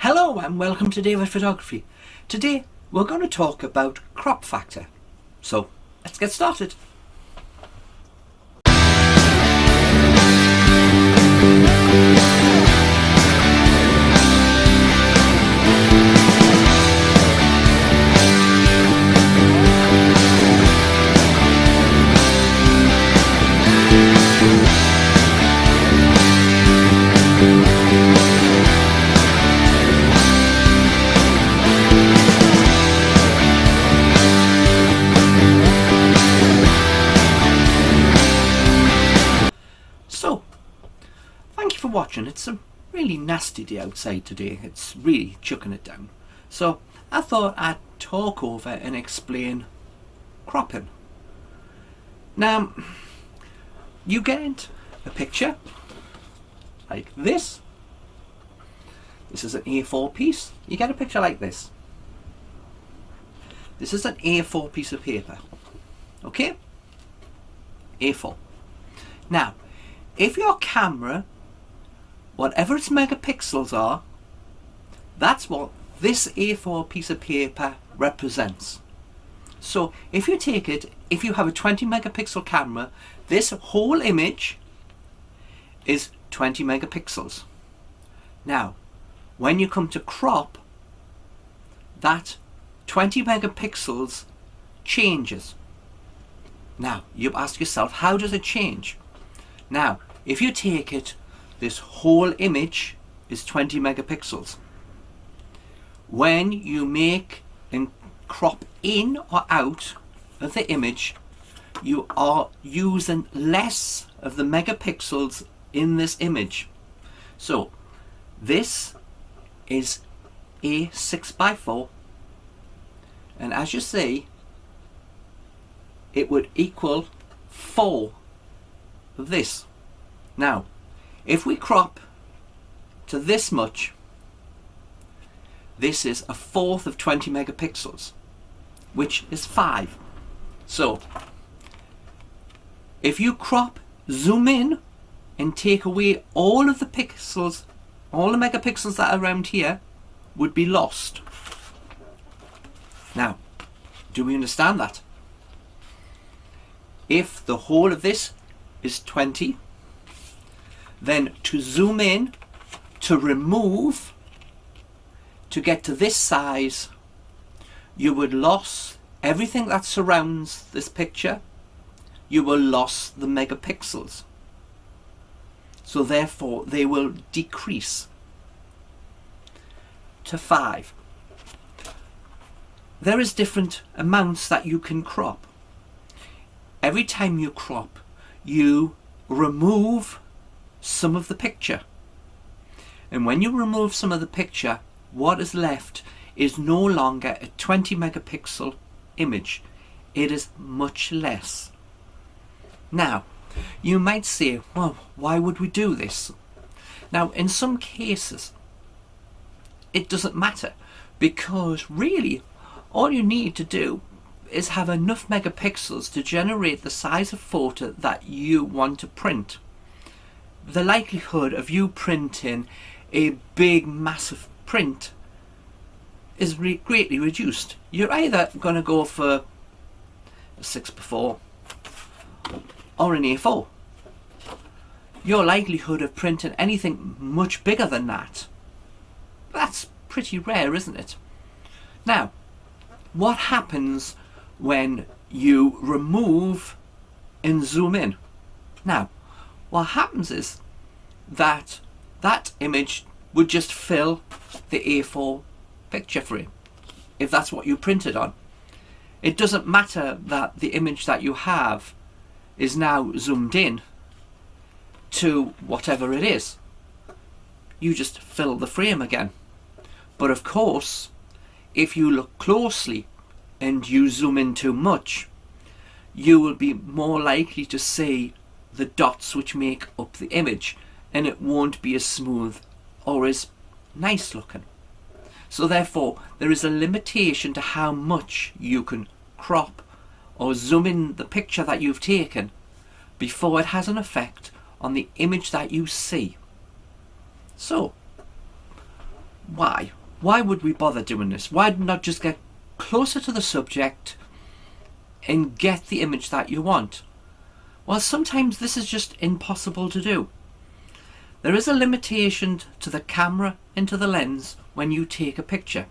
Hello and welcome to David Photography. Today we're going to talk about crop factor. So let's get started. So, thank you for watching. It's a really nasty day outside today. It's really chucking it down. So, I thought I'd talk over and explain cropping. Now, you get a picture like this. This is an A4 piece. You get a picture like this. This is an A4 piece of paper. Okay? A4. Now, if your camera, whatever its megapixels are, that's what this A4 piece of paper represents. So if you take it, if you have a 20 megapixel camera, this whole image is 20 megapixels. Now, when you come to crop, that 20 megapixels changes. Now, you ask yourself, how does it change? Now, if you take it, this whole image is 20 megapixels. When you make and crop in or out of the image, you are using less of the megapixels in this image. So, this is a 6x4, and as you see, it would equal 4 of this. Now, if we crop to this much, this is a fourth of 20 megapixels, which is 5. So, if you crop, zoom in, and take away all of the pixels, all the megapixels that are around here would be lost. Now, do we understand that? If the whole of this is 20, then to zoom in, to remove, to get to this size, you would lose everything that surrounds this picture. You will lose the megapixels. So therefore they will decrease to 5. There is different amounts that you can crop. Every time you crop, you remove some of the picture. And when you remove some of the picture, what is left is no longer a 20 megapixel image. It is much less. Now, you might say, well, why would we do this? Now, in some cases, it doesn't matter, because really, all you need to do is have enough megapixels to generate the size of photo that you want to print. The likelihood of you printing a big massive print is greatly reduced. You're either going to go for a 6x4 or an A4. Your likelihood of printing anything much bigger than that, that's pretty rare, isn't it? Now, what happens when you remove and zoom in? Now, what happens is that that image would just fill the A4 picture frame, if that's what you printed on. It doesn't matter that the image that you have is now zoomed in to whatever it is. You just fill the frame again. But of course, if you look closely and you zoom in too much, you will be more likely to see the dots which make up the image, and it won't be as smooth or as nice looking. So therefore, there is a limitation to how much you can crop or zoom in the picture that you've taken before it has an effect on the image that you see. So, Why? Why would we bother doing this? Why not just get closer to the subject and get the image that you want? Well, sometimes this is just impossible to do. There is a limitation to the camera and to the lens when you take a picture.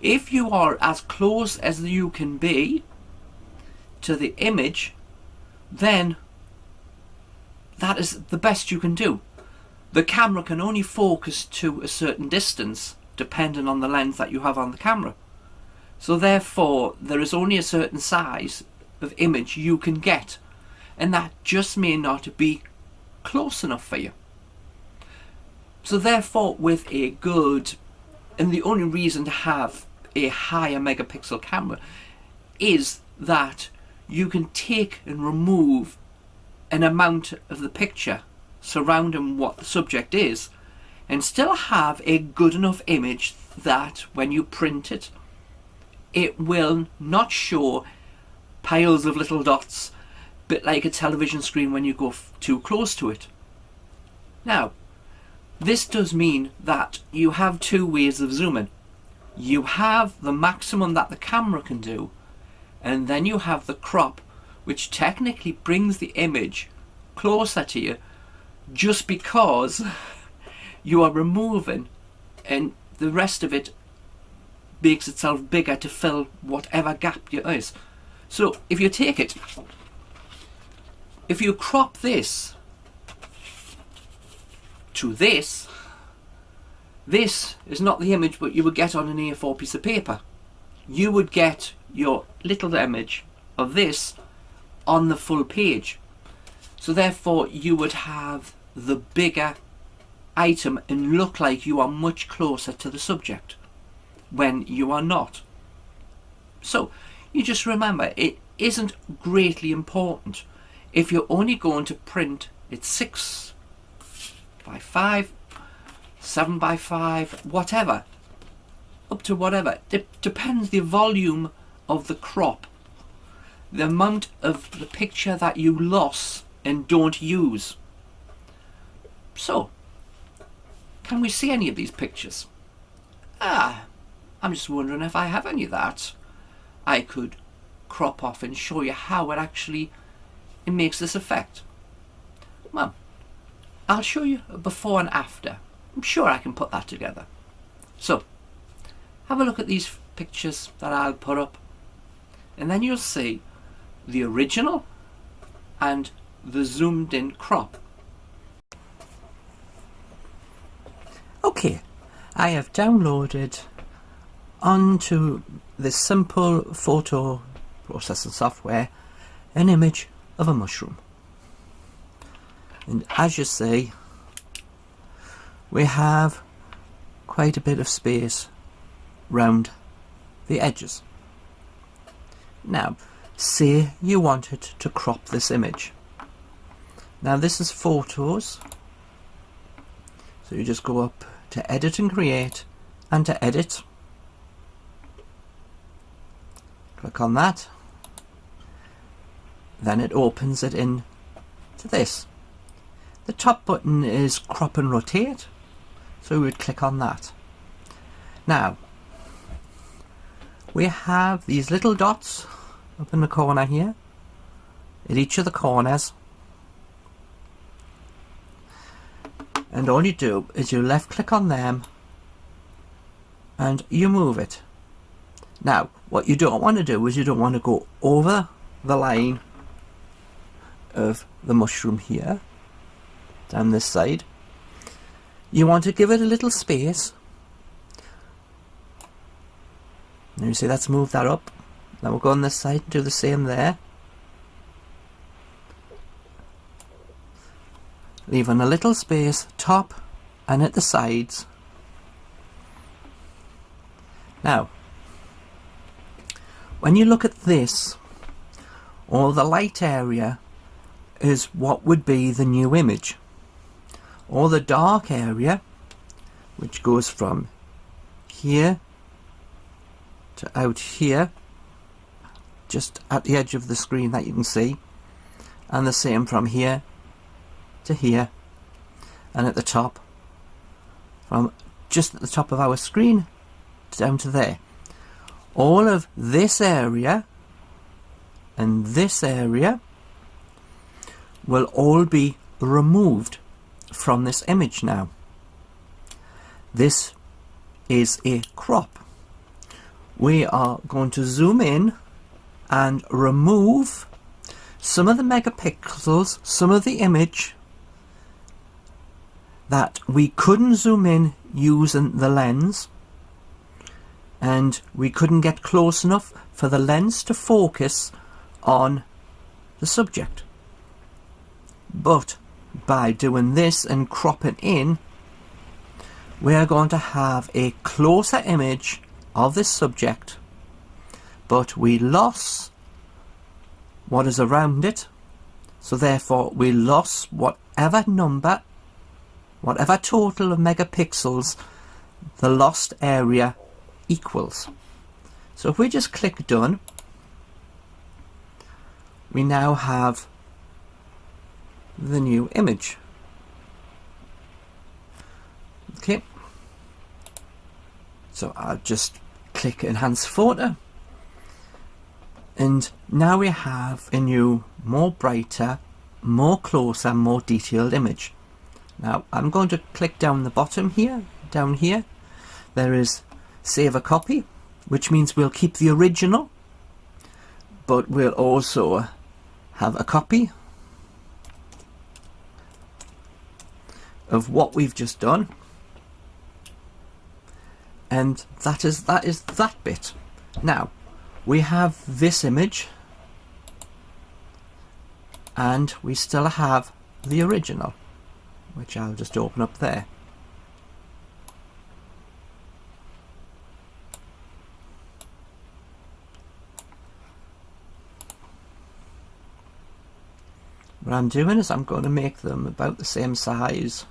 If you are as close as you can be to the image, then that is the best you can do. The camera can only focus to a certain distance depending on the lens that you have on the camera. So therefore there is only a certain size of image you can get, and that just may not be close enough for you. So therefore, with a good, and the only reason to have a higher megapixel camera is that you can take and remove an amount of the picture surrounding what the subject is and still have a good enough image that when you print it, it will not show piles of little dots, bit like a television screen when you go too close to it. Now, this does mean that you have two ways of zooming. You have the maximum that the camera can do, and then you have the crop, which technically brings the image closer to you just because you are removing, and the rest of it makes itself bigger to fill whatever gap there is. So if you take it, if you crop this to this is not the image what you would get on an A4 piece of paper. You would get your little image of this on the full page. So therefore you would have the bigger item and look like you are much closer to the subject when you are not. So you just remember, it isn't greatly important. If you're only going to print it 6 by 5, 7 by 5, whatever, up to whatever, it depends the volume of the crop, the amount of the picture that you lost and don't use. So, can we see any of these pictures? I'm just wondering if I have any of that I could crop off and show you how it makes this effect. Well, I'll show you a before and after. I'm sure I can put that together. So, have a look at these pictures that I'll put up, and then you'll see the original and the zoomed in crop. Okay, I have downloaded onto this simple photo processing software an image of a mushroom. And as you see, we have quite a bit of space round the edges. Now, say you wanted to crop this image. Now this is photos, so you just go up to edit and create, and to edit, click on that, then it opens it in to this. The top button is crop and rotate, so we would click on that. Now we have these little dots up in the corner here at each of the corners, and all you do is you left click on them and you move it. Now what you don't want to do is you don't want to go over the line of the mushroom here down this side. You want to give it a little space. Now you see that's moved that up. Now we'll go on this side and do the same there, leaving a little space top and at the sides. Now when you look at this, all the light area is what would be the new image. All the dark area, which goes from here to out here, just at the edge of the screen that you can see, and the same from here to here, and at the top from just at the top of our screen down to there. All of this area and this area will all be removed from this image now. This is a crop. We are going to zoom in and remove some of the megapixels, some of the image that we couldn't zoom in using the lens, and we couldn't get close enough for the lens to focus on the subject. But by doing this and cropping in, we're going to have a closer image of this subject, but we lost what is around it, so therefore we lost whatever number, whatever total of megapixels the lost area equals. So if we just click done, we now have the new image. Okay, so I'll just click enhance photo, and now we have a new, more brighter, more closer, more detailed image. Now I'm going to click down the bottom here, down here there is save a copy, which means we'll keep the original, but we'll also have a copy of what we've just done, and that is that bit. Now we have this image and we still have the original, which I'll just open up there. What I'm doing is I'm going to make them about the same size.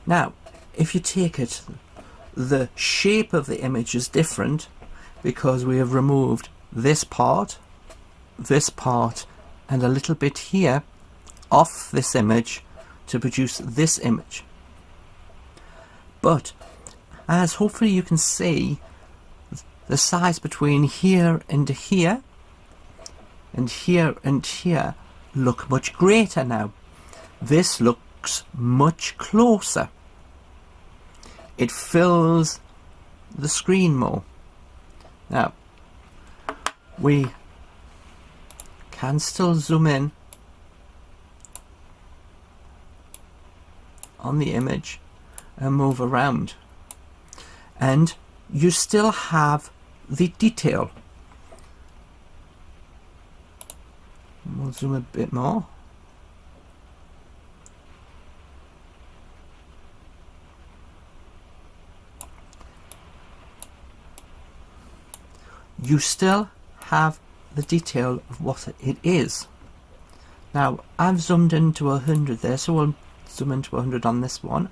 Now, if you take it, the shape of the image is different because we have removed this part, and a little bit here off this image to produce this image. But as hopefully you can see, the size between here and here and here and here look much greater now. This looks much closer. It fills the screen more. Now we can still zoom in on the image and move around, and you still have the detail. We'll zoom a bit more. You still have the detail of what it is. Now I've zoomed into 100 there, so we'll zoom into 100 on this one.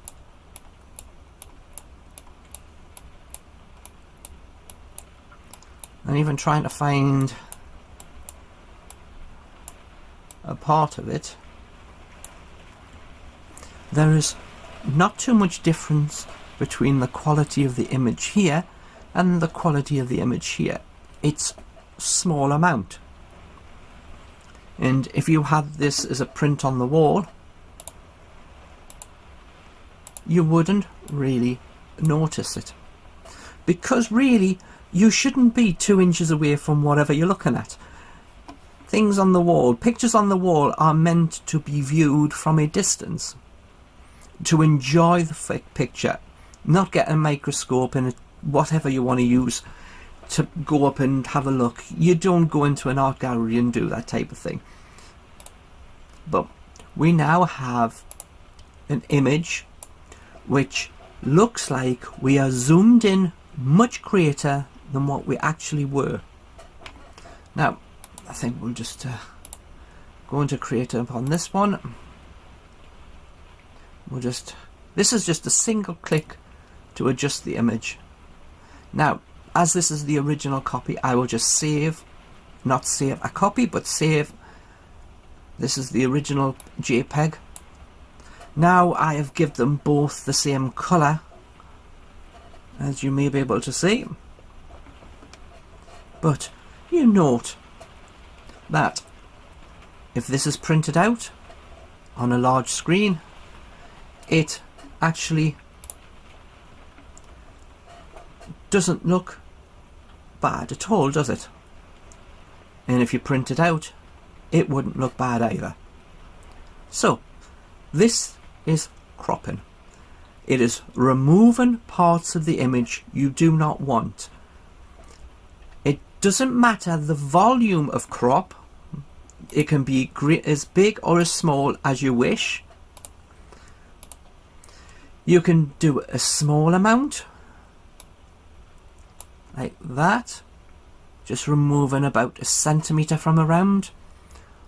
And even trying to find a part of it, there is not too much difference between the quality of the image here and the quality of the image here. It's small amount, and if you had this as a print on the wall, you wouldn't really notice it, because really you shouldn't be 2 inches away from whatever you're looking at. Things on the wall, pictures on the wall, are meant to be viewed from a distance, to enjoy the picture, not get a microscope and whatever you want to use to go up and have a look. You don't go into an art gallery and do that type of thing. But we now have an image which looks like we are zoomed in much greater than what we actually were. Now I think we'll just go into Creative on this one. This is just a single click to adjust the image. Now, as this is the original copy, I will just save, not save a copy, but save. This is the original JPEG. Now I have given them both the same colour, as you may be able to see. But you note that if this is printed out on a large screen, it actually doesn't look bad at all, does it? And if you print it out, it wouldn't look bad either. So this is cropping. It is removing parts of the image you do not want. It doesn't matter the volume of crop. It can be as big or as small as you wish. You can do a small amount, like that, just removing about 1 centimetre from around,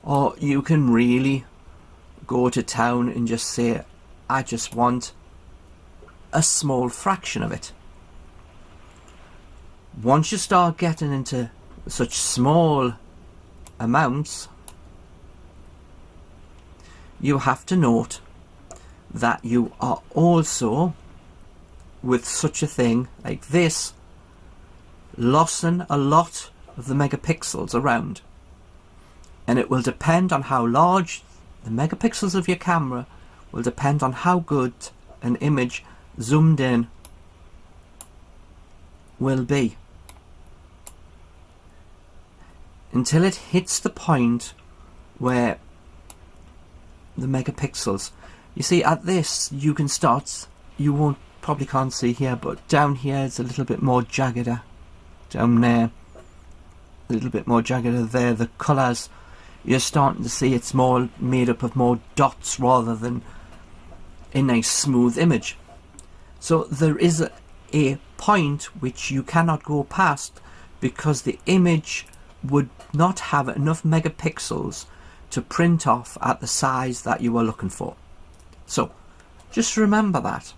or you can really go to town and just say, I just want a small fraction of it. Once you start getting into such small amounts, you have to note that you are also, with such a thing like this, losing a lot of the megapixels around. And it will depend on how large the megapixels of your camera will depend on how good an image zoomed in will be, until it hits the point where the megapixels, you see, at this you can start, you probably can't see here, but down here it's a little bit more jaggeder, down there a little bit more jaggeder there. The colours, you're starting to see it's more made up of more dots rather than a nice smooth image. So there is a point which you cannot go past, because the image would not have enough megapixels to print off at the size that you are looking for. So just remember that.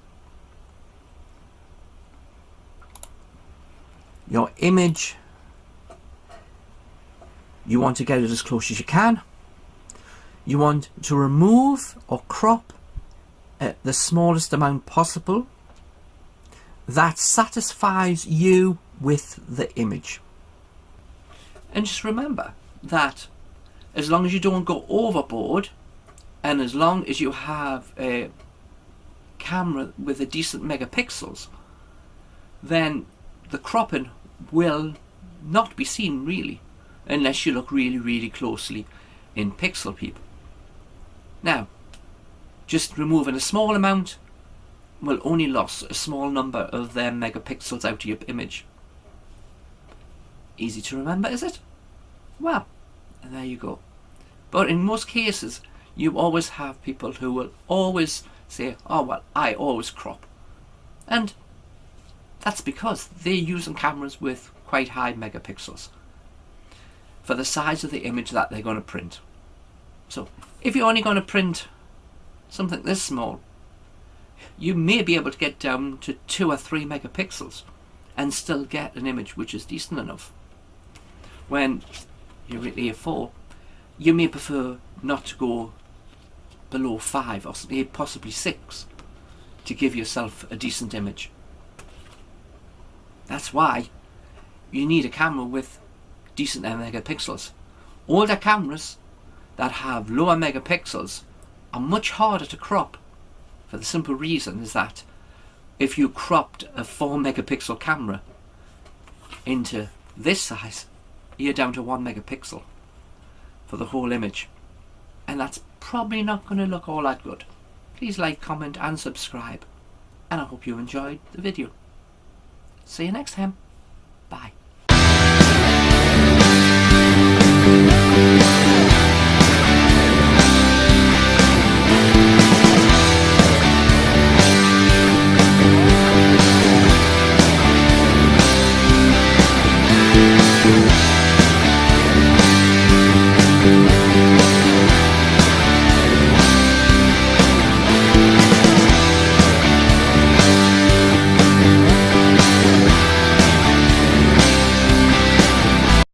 Your image, you want to get it as close as you can. You want to remove or crop at the smallest amount possible that satisfies you with the image. And just remember that as long as you don't go overboard, and as long as you have a camera with a decent megapixels, then the cropping will not be seen really, unless you look really, really closely in Pixel Peep. Now, just removing a small amount will only lose a small number of their megapixels out of your image. Easy to remember, is it? Well, and there you go. But in most cases, you always have people who will always say, oh well, I always crop. And that's because they're using cameras with quite high megapixels for the size of the image that they're going to print. So if you're only going to print something this small, you may be able to get down to 2 or 3 megapixels and still get an image which is decent enough. When you're at A4, you may prefer not to go below 5 or possibly 6 to give yourself a decent image. That's why you need a camera with decent megapixels. Older cameras that have lower megapixels are much harder to crop, for the simple reason is that if you cropped a 4 megapixel camera into this size, you're down to 1 megapixel for the whole image, and that's probably not going to look all that good. Please like, comment and subscribe, and I hope you enjoyed the video. See you next time. Bye.